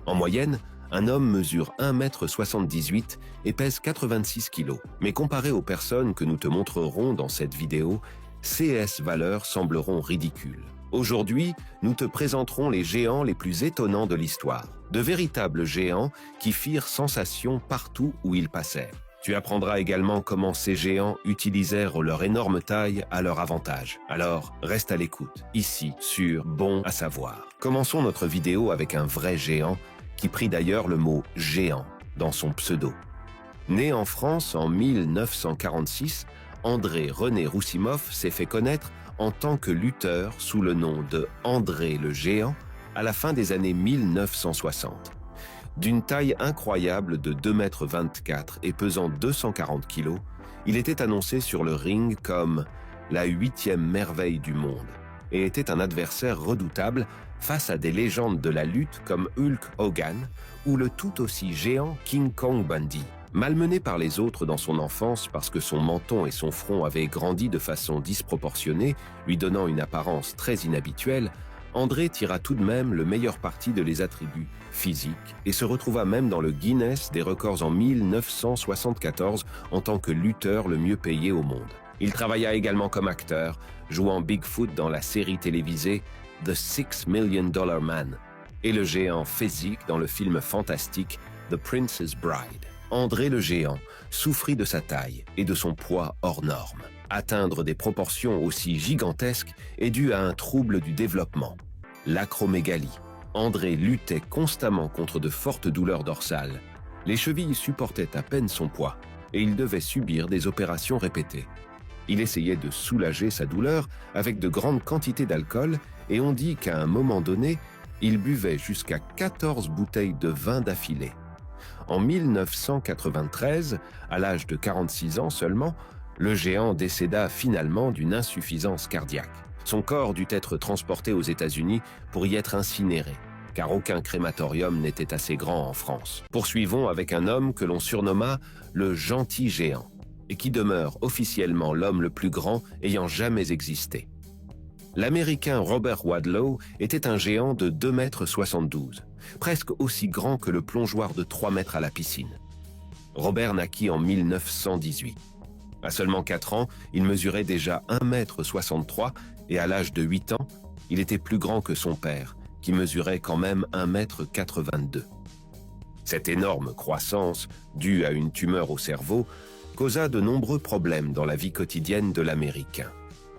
En moyenne, un homme mesure 1,78 m et pèse 86 kg. Mais comparé aux personnes que nous te montrerons dans cette vidéo, ces valeurs sembleront ridicules. Aujourd'hui, nous te présenterons les géants les plus étonnants de l'histoire. De véritables géants qui firent sensation partout où ils passèrent. Tu apprendras également comment ces géants utilisèrent leur énorme taille à leur avantage. Alors, reste à l'écoute, ici, sur Bon à savoir. Commençons notre vidéo avec un vrai géant, qui prit d'ailleurs le mot « géant » dans son pseudo. Né en France en 1946, André René Roussimov s'est fait connaître en tant que lutteur sous le nom de André le Géant à la fin des années 1960. D'une taille incroyable de 2,24 m et pesant 240 kg, il était annoncé sur le ring comme la 8e merveille du monde et était un adversaire redoutable face à des légendes de la lutte comme Hulk Hogan ou le tout aussi géant King Kong Bundy. Malmené par les autres dans son enfance parce que son menton et son front avaient grandi de façon disproportionnée, lui donnant une apparence très inhabituelle, André tira tout de même le meilleur parti de les attributs physiques et se retrouva même dans le Guinness des records en 1974 en tant que lutteur le mieux payé au monde. Il travailla également comme acteur, jouant Bigfoot dans la série télévisée The $6 Million Man et le géant physique dans le film fantastique The Princess Bride. André le Géant souffrit de sa taille et de son poids hors norme. Atteindre des proportions aussi gigantesques est dû à un trouble du développement, l'acromégalie. André luttait constamment contre de fortes douleurs dorsales. Les chevilles supportaient à peine son poids et il devait subir des opérations répétées. Il essayait de soulager sa douleur avec de grandes quantités d'alcool et on dit qu'à un moment donné, il buvait jusqu'à 14 bouteilles de vin d'affilée. En 1993, à l'âge de 46 ans seulement, le géant décéda finalement d'une insuffisance cardiaque. Son corps dut être transporté aux États-Unis pour y être incinéré, car aucun crématorium n'était assez grand en France. Poursuivons avec un homme que l'on surnomma le gentil géant, et qui demeure officiellement l'homme le plus grand ayant jamais existé. L'Américain Robert Wadlow était un géant de 2,72 m, presque aussi grand que le plongeoir de 3 mètres à la piscine. Robert naquit en 1918. À seulement 4 ans, il mesurait déjà 1,63 m et à l'âge de 8 ans, il était plus grand que son père, qui mesurait quand même 1,82 m. Cette énorme croissance, due à une tumeur au cerveau, causa de nombreux problèmes dans la vie quotidienne de l'Américain.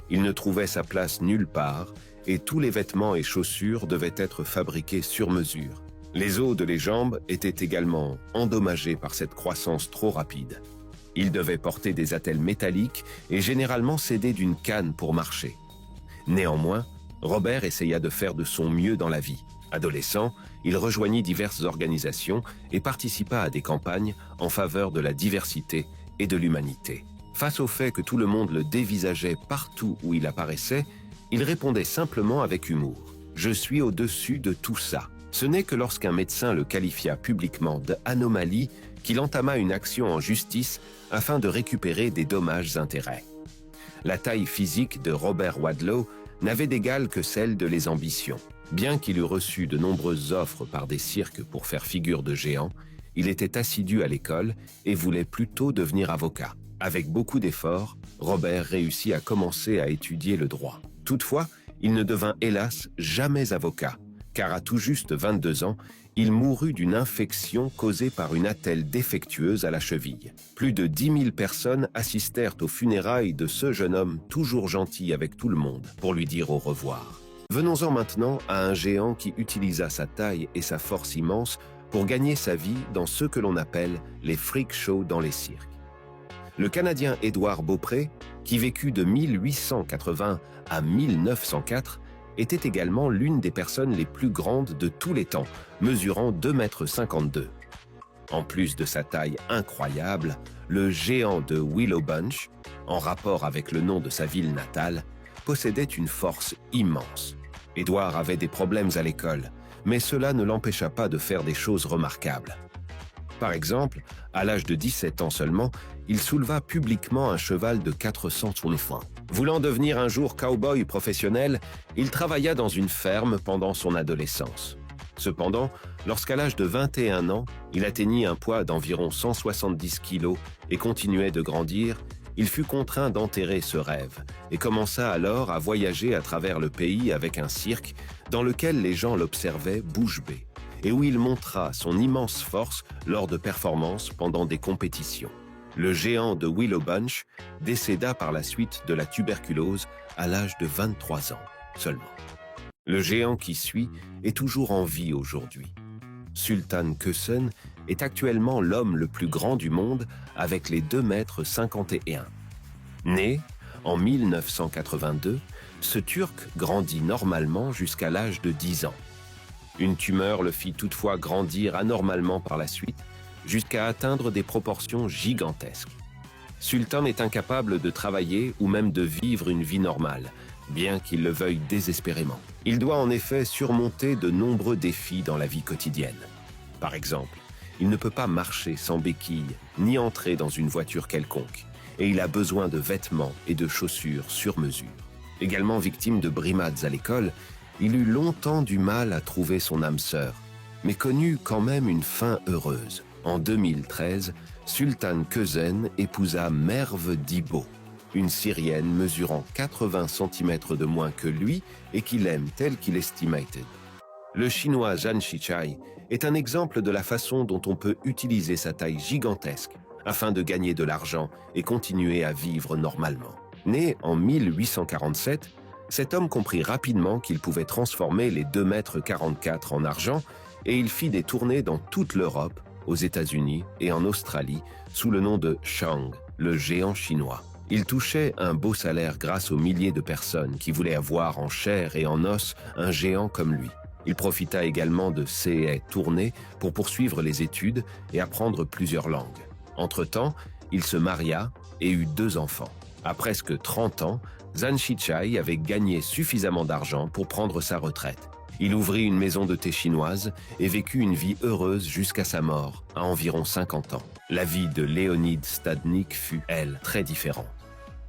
Il ne trouvait sa place nulle part et tous les vêtements et chaussures devaient être fabriqués sur mesure. Les os de les jambes étaient également endommagés par cette croissance trop rapide. Il devait porter des attelles métalliques et généralement s'aider d'une canne pour marcher. Néanmoins, Robert essaya de faire de son mieux dans la vie. Adolescent, il rejoignit diverses organisations et participa à des campagnes en faveur de la diversité et de l'humanité. Face au fait que tout le monde le dévisageait partout où il apparaissait, il répondait simplement avec humour « Je suis au-dessus de tout ça ». Ce n'est que lorsqu'un médecin le qualifia publiquement d'anomalie qu'il entama une action en justice afin de récupérer des dommages-intérêts. La taille physique de Robert Wadlow n'avait d'égal que celle de les ambitions. Bien qu'il eût reçu de nombreuses offres par des cirques pour faire figure de géant, il était assidu à l'école et voulait plutôt devenir avocat. Avec beaucoup d'efforts, Robert réussit à commencer à étudier le droit. Toutefois, il ne devint hélas jamais avocat, car à tout juste 22 ans, il mourut d'une infection causée par une attelle défectueuse à la cheville. Plus de 10 000 personnes assistèrent aux funérailles de ce jeune homme toujours gentil avec tout le monde pour lui dire au revoir. Venons-en maintenant à un géant qui utilisa sa taille et sa force immense pour gagner sa vie dans ce que l'on appelle les freak shows dans les cirques. Le Canadien Édouard Beaupré, qui vécut de 1880 à 1904, était également l'une des personnes les plus grandes de tous les temps, mesurant 2,52 m. En plus de sa taille incroyable, le géant de Willow Bunch, en rapport avec le nom de sa ville natale, possédait une force immense. Édouard avait des problèmes à l'école, mais cela ne l'empêcha pas de faire des choses remarquables. Par exemple, à l'âge de 17 ans seulement, il souleva publiquement un cheval de 400 tonnes. Voulant devenir un jour cow-boy professionnel, il travailla dans une ferme pendant son adolescence. Cependant, lorsqu'à l'âge de 21 ans, il atteignit un poids d'environ 170 kg et continuait de grandir, il fut contraint d'enterrer ce rêve et commença alors à voyager à travers le pays avec un cirque dans lequel les gens l'observaient bouche bée et où il montra son immense force lors de performances pendant des compétitions. Le géant de Willow Bunch décéda par la suite de la tuberculose à l'âge de 23 ans seulement. Le géant qui suit est toujours en vie aujourd'hui. Sultan Kösen est actuellement l'homme le plus grand du monde avec les 2,51 m. Né en 1982, ce Turc grandit normalement jusqu'à l'âge de 10 ans. Une tumeur le fit toutefois grandir anormalement par la suite, jusqu'à atteindre des proportions gigantesques. Sultan est incapable de travailler ou même de vivre une vie normale, bien qu'il le veuille désespérément. Il doit en effet surmonter de nombreux défis dans la vie quotidienne. Par exemple, il ne peut pas marcher sans béquille, ni entrer dans une voiture quelconque, et il a besoin de vêtements et de chaussures sur mesure. Également victime de brimades à l'école, il eut longtemps du mal à trouver son âme sœur, mais connut quand même une fin heureuse. En 2013, Sultan Kösen épousa Merve Dibo, une Syrienne mesurant 80 cm de moins que lui et qu'il aime tel qu'il estimated. Le chinois Zhang Shichai est un exemple de la façon dont on peut utiliser sa taille gigantesque afin de gagner de l'argent et continuer à vivre normalement. Né en 1847, cet homme comprit rapidement qu'il pouvait transformer les 2,44 m en argent et il fit des tournées dans toute l'Europe, aux États-Unis et en Australie sous le nom de Shang, le géant chinois. Il touchait un beau salaire grâce aux milliers de personnes qui voulaient avoir en chair et en os un géant comme lui. Il profita également de ces tournées pour poursuivre les études et apprendre plusieurs langues. Entre-temps, il se maria et eut 2 enfants. À presque 30 ans, Zhang Shichai avait gagné suffisamment d'argent pour prendre sa retraite. Il ouvrit une maison de thé chinoise et vécut une vie heureuse jusqu'à sa mort, à environ 50 ans. La vie de Leonid Stadnik fut, elle, très différente.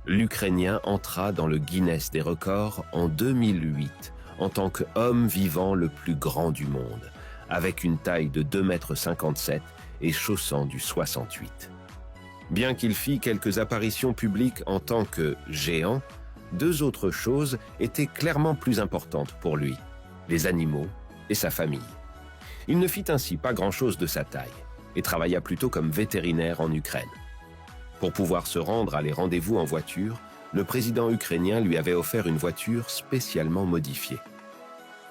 L'Ukrainien entra dans le Guinness des records en 2008 en tant qu'homme vivant le plus grand du monde, avec une taille de 2,57 m et chaussant du 68. Bien qu'il fît quelques apparitions publiques en tant que géant, 2 autres choses étaient clairement plus importantes pour lui, les animaux et sa famille. Il ne fit ainsi pas grand-chose de sa taille et travailla plutôt comme vétérinaire en Ukraine. Pour pouvoir se rendre à les rendez-vous en voiture, le président ukrainien lui avait offert une voiture spécialement modifiée.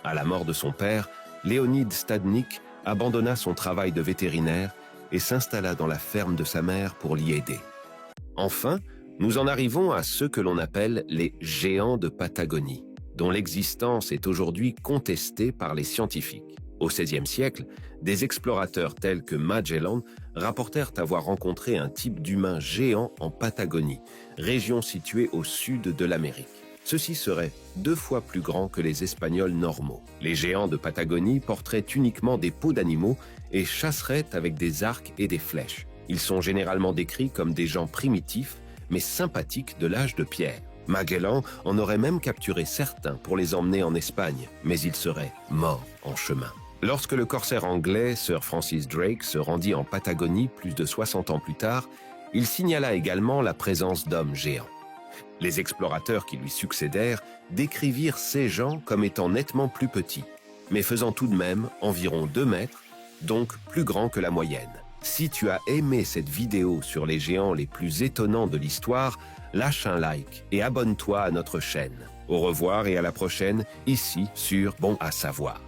À la mort de son père, Leonid Stadnik abandonna son travail de vétérinaire et s'installa dans la ferme de sa mère pour l'y aider. Enfin, nous en arrivons à ceux que l'on appelle les géants de Patagonie, dont l'existence est aujourd'hui contestée par les scientifiques. Au XVIe siècle, des explorateurs tels que Magellan rapportèrent avoir rencontré un type d'humain géant en Patagonie, région située au sud de l'Amérique. Ceux-ci seraient 2 fois plus grands que les Espagnols normaux. Les géants de Patagonie porteraient uniquement des peaux d'animaux et chasseraient avec des arcs et des flèches. Ils sont généralement décrits comme des gens primitifs, mais sympathiques de l'âge de pierre. Magellan en aurait même capturé certains pour les emmener en Espagne, mais ils seraient morts en chemin. Lorsque le corsaire anglais Sir Francis Drake se rendit en Patagonie plus de 60 ans plus tard, il signala également la présence d'hommes géants. Les explorateurs qui lui succédèrent décrivirent ces gens comme étant nettement plus petits, mais faisant tout de même environ 2 mètres, donc plus grands que la moyenne. Si tu as aimé cette vidéo sur les géants les plus étonnants de l'histoire, lâche un like et abonne-toi à notre chaîne. Au revoir et à la prochaine, ici sur Bon à savoir.